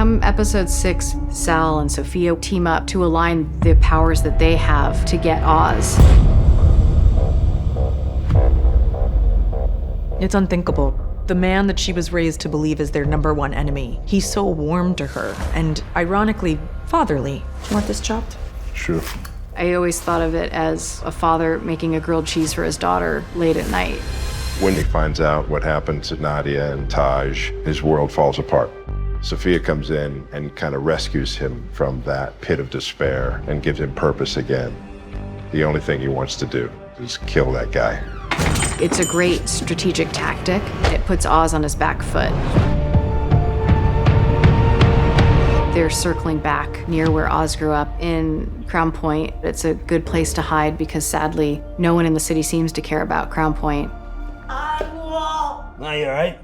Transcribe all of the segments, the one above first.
Come episode 6, Sal and Sophia team up to align the powers that they have to get Oz. It's unthinkable. The man that she was raised to believe is their #1 enemy. He's so warm to her and, ironically, fatherly. You want this chopped? Sure. I always thought of it as a father making a grilled cheese for his daughter late at night. When he finds out what happened to Nadia and Taj, his world falls apart. Sophia comes in and kind of rescues him from that pit of despair and gives him purpose again. The only thing he wants to do is kill that guy. It's a great strategic tactic. It puts Oz on his back foot. They're circling back near where Oz grew up in Crown Point. It's a good place to hide because sadly, no one in the city seems to care about Crown Point. Now you all right?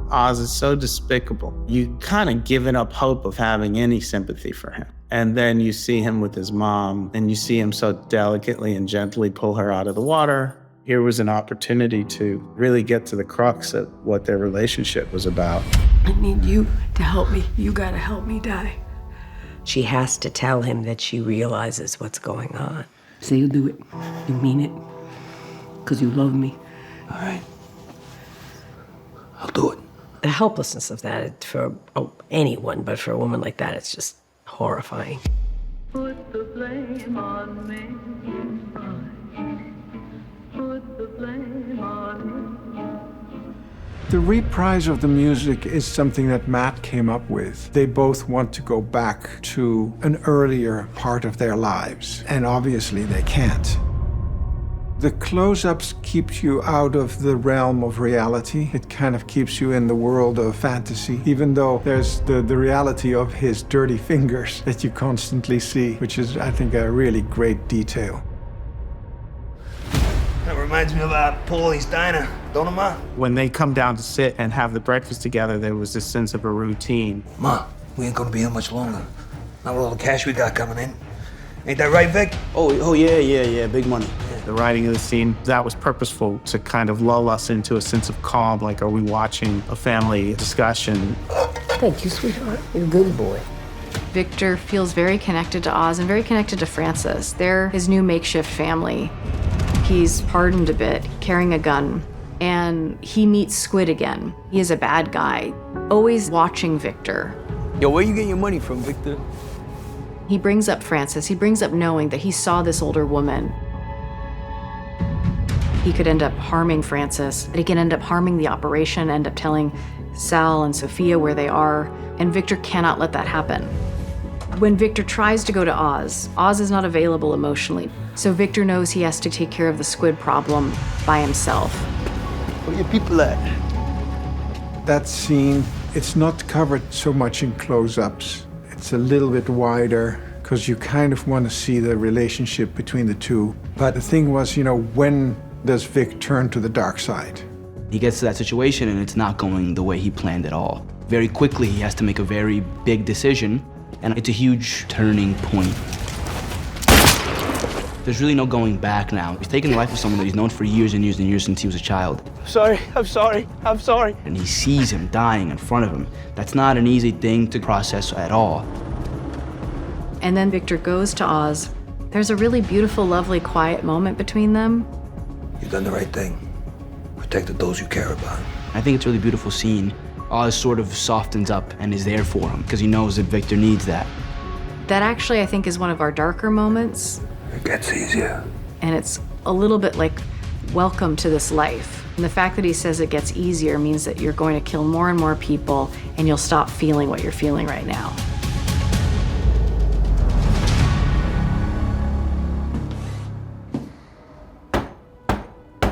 Oz is so despicable. You kind of given up hope of having any sympathy for him. And then you see him with his mom, and you see him so delicately and gently pull her out of the water. Here was an opportunity to really get to the crux of what their relationship was about. I need you to help me. You gotta help me die. She has to tell him that she realizes what's going on. Say you'll do it. You mean it. Because you love me. All right. I'll do it. The helplessness of that for anyone, but for a woman like that, it's just horrifying. Put the blame on me. Put the blame on me. The reprise of the music is something that Matt came up with. They both want to go back to an earlier part of their lives, and obviously they can't. The close-ups keeps you out of the realm of reality. It kind of keeps you in the world of fantasy, even though there's the reality of his dirty fingers that you constantly see, which is, I think, a really great detail. That reminds me of Paulie's Diner, don't it, Ma? When they come down to sit and have the breakfast together, there was this sense of a routine. Ma, we ain't gonna be here much longer. Not with all the cash we got coming in. Ain't that right, Vic? Oh yeah, big money. The writing of the scene, that was purposeful to kind of lull us into a sense of calm, like are we watching a family discussion? Thank you, sweetheart. You're a good boy. Victor feels very connected to Oz and very connected to Frances. They're his new makeshift family. He's hardened a bit, carrying a gun, and he meets Squid again. He is a bad guy, always watching Victor. Yo, where you getting your money from, Victor? He brings up Frances. He brings up knowing that he saw this older woman. He could end up harming Frances. He can end up harming the operation, end up telling Sal and Sophia where they are, and Victor cannot let that happen. When Victor tries to go to Oz, Oz is not available emotionally, so Victor knows he has to take care of the Squid problem by himself. Where your people at? That scene, it's not covered so much in close-ups. It's a little bit wider, because you kind of want to see the relationship between the two. But the thing was, when does Vic turn to the dark side? He gets to that situation and it's not going the way he planned at all. Very quickly, he has to make a very big decision, and it's a huge turning point. There's really no going back now. He's taking the life of someone that he's known for years and years and years since he was a child. I'm sorry. And he sees him dying in front of him. That's not an easy thing to process at all. And then Victor goes to Oz. There's a really beautiful, lovely, quiet moment between them. You've done the right thing. Protected those you care about. I think it's a really beautiful scene. Oz sort of softens up and is there for him because he knows that Victor needs that. That actually, I think, is one of our darker moments. It gets easier. And it's a little bit like, welcome to this life. And the fact that he says it gets easier means that you're going to kill more and more people and you'll stop feeling what you're feeling right now.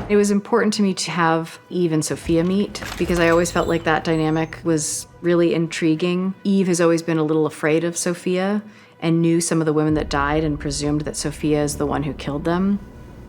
It was important to me to have Eve and Sophia meet because I always felt like that dynamic was really intriguing. Eve has always been a little afraid of Sophia and knew some of the women that died and presumed that Sophia is the one who killed them.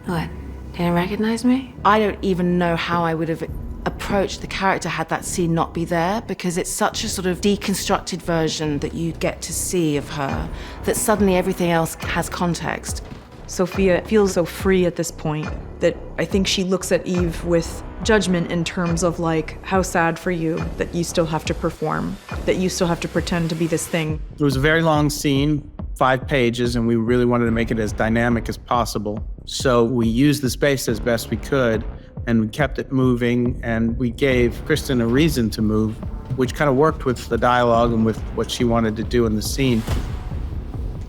What? Didn't recognize me? I don't even know how I would have approached the character had that scene not be there, because it's such a sort of deconstructed version that you get to see of her that suddenly everything else has context. Sophia feels so free at this point that I think she looks at Eve with judgment in terms of like, how sad for you that you still have to perform, that you still have to pretend to be this thing. It was a very long scene, 5 pages, and we really wanted to make it as dynamic as possible. So we used the space as best we could, and we kept it moving, and we gave Cristin a reason to move, which kind of worked with the dialogue and with what she wanted to do in the scene.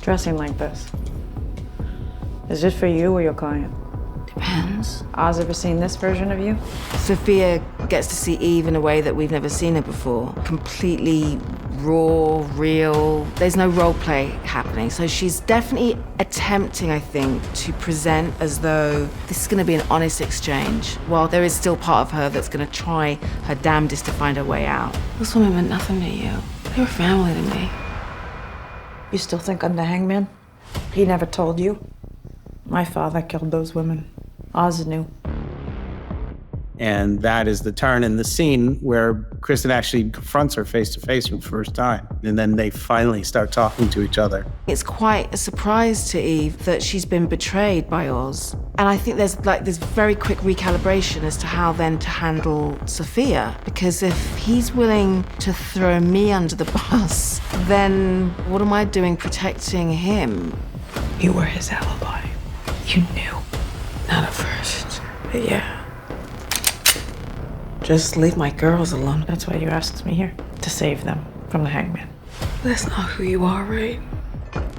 Dressing like this, is it for you or your client? Depends. Oz ever seen this version of you? Sophia gets to see Eve in a way that we've never seen her before. Completely raw, real. There's no role play happening. So she's definitely attempting, I think, to present as though this is going to be an honest exchange, while there is still part of her that's going to try her damnedest to find her way out. Those women meant nothing to you. They were family to me. You still think I'm the hangman? He never told you? My father killed those women. Oz knew. And that is the turn in the scene where Cristin actually confronts her face to face for the first time. And then they finally start talking to each other. It's quite a surprise to Eve that she's been betrayed by Oz. And I think there's like this very quick recalibration as to how then to handle Sophia. Because if he's willing to throw me under the bus, then what am I doing protecting him? You were his alibi. You knew. Not at first, but yeah. Just leave my girls alone. That's why you asked me here, to save them from the hangman. That's not who you are, right?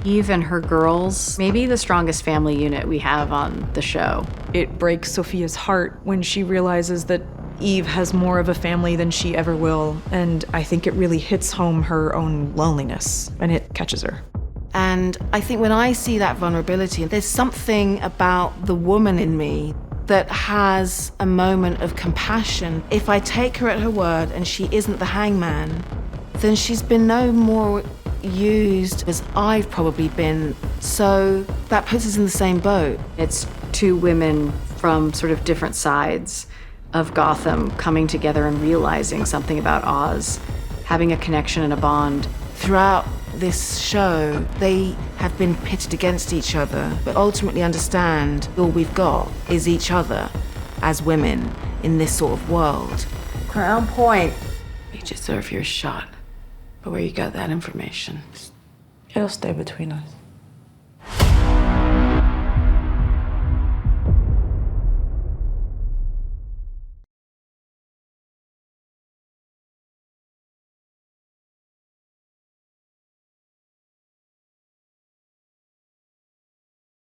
Eve and her girls, maybe the strongest family unit we have on the show. It breaks Sophia's heart when she realizes that Eve has more of a family than she ever will, and I think it really hits home her own loneliness, and it catches her. And I think when I see that vulnerability, there's something about the woman in me that has a moment of compassion. If I take her at her word and she isn't the hangman, then she's been no more used as I've probably been. So that puts us in the same boat. It's two women from sort of different sides of Gotham coming together and realizing something about Oz, having a connection and a bond. Throughout this show, they have been pitted against each other, but ultimately understand all we've got is each other as women in this sort of world. Crown Point. You deserve your shot. But where you got that information? It'll stay between us.